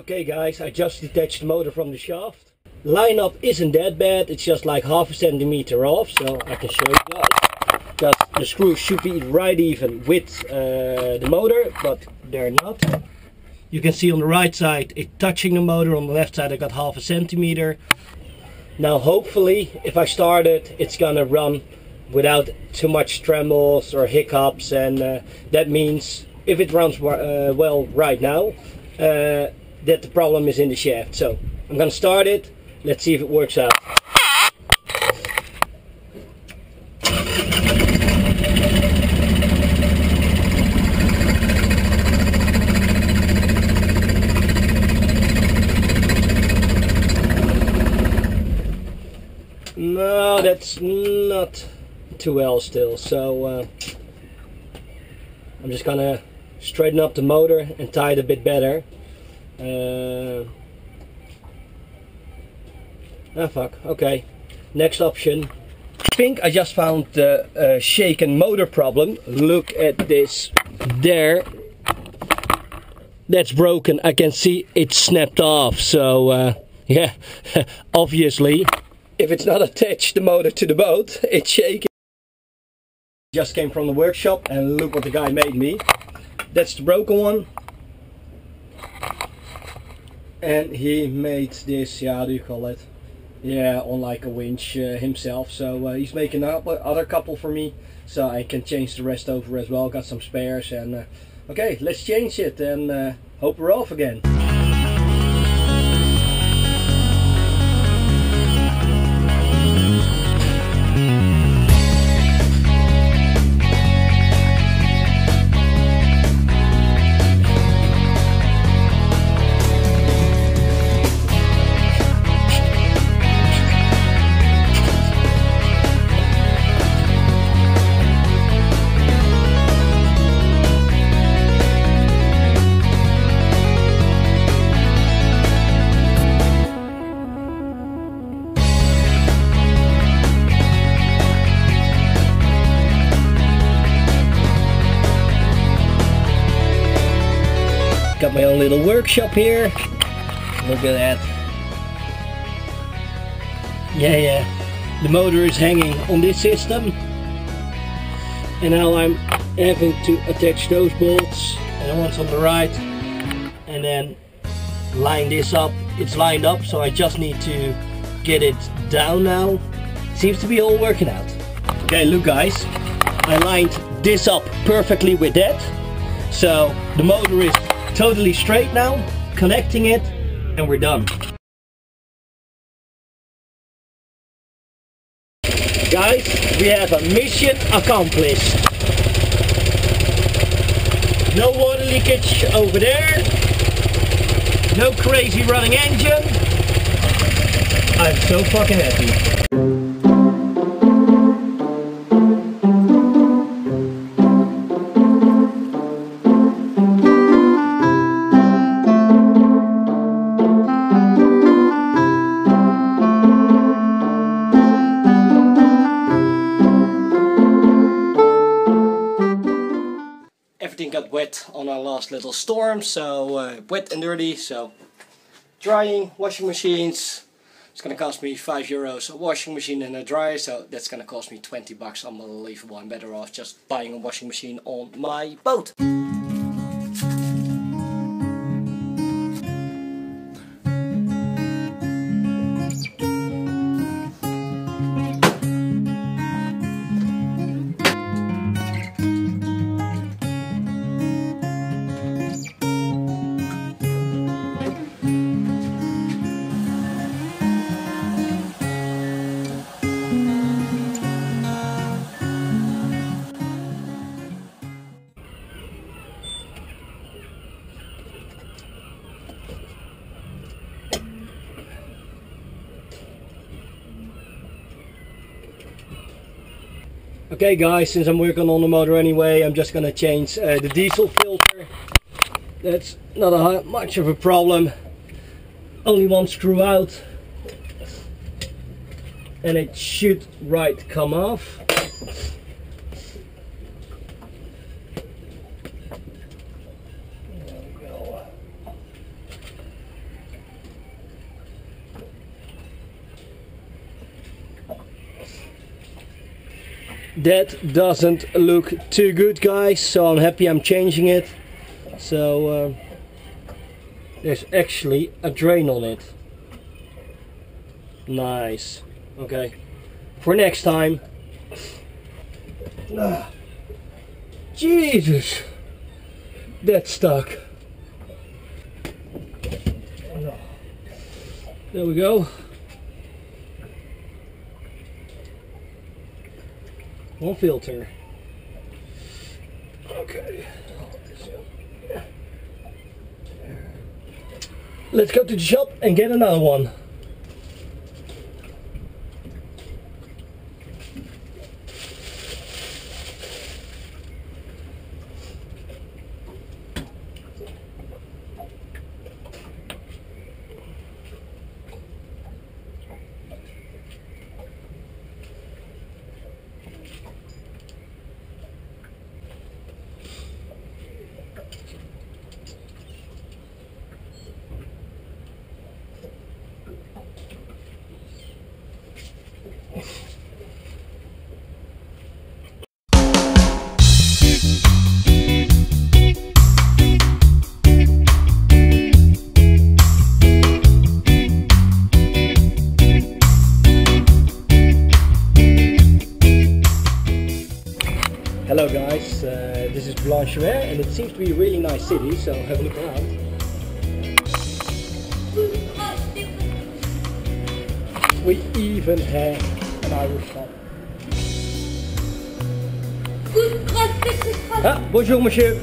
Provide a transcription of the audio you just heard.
Okay guys, I just detached the motor from the shaft. Lineup isn't that bad, it's just like half a centimeter off, so I can show you guys. Just the screws should be right even with the motor, but they're not. You can see on the right side it touching the motor, on the left side I got half a centimeter. Now hopefully if I start it, it's gonna run without too much trembles or hiccups, and that means if it runs well right now, that the problem is in the shaft. So I'm gonna start it, let's see if it works out. No, that's not too well still, so I'm just gonna straighten up the motor and tie it a bit better. Fuck, okay. Next option. I think I just found the shaken motor problem. Look at this there. That's broken. I can see it snapped off, so yeah, obviously. If it's not attached the motor to the boat, it's shaking. Just came from the workshop and look what the guy made me. That's the broken one. And he made this, yeah, how do you call it? Yeah, on like a winch himself. So he's making another couple for me, so I can change the rest over as well. Got some spares, and okay, let's change it and hope we're off again. Got my own little workshop here. Look at that. Yeah. The motor is hanging on this system. And now I'm having to attach those bolts. And the ones on the right. And then line this up. It's lined up, so I just need to get it down now. Seems to be all working out. Okay, look guys. I lined this up perfectly with that. So the motor is totally straight now, connecting it, and we're done. Guys, we have a mission accomplished. No water leakage over there. No crazy running engine. I'm so fucking happy. Everything got wet on our last little storm, so wet and dirty, so drying, washing machines. It's gonna cost me €5 a washing machine and a dryer, so that's gonna cost me 20 bucks. Unbelievable. I'm better off just buying a washing machine on my boat. Okay guys, since I'm working on the motor anyway, I'm just gonna change the diesel filter. That's not much of a problem. Only one screw out. And it should come off. There we go. that doesn't look too good, guys, so I'm happy I'm changing it. So there's actually a drain on it. Nice. Okay, for next time. Jesus, that's stuck. There we go. One filter. Okay. Let's go to the shop and get another one. Hello guys, this is Blanchimère and it seems to be a really nice city, so have a look around. We even have an Irish shop. Ah, bonjour monsieur.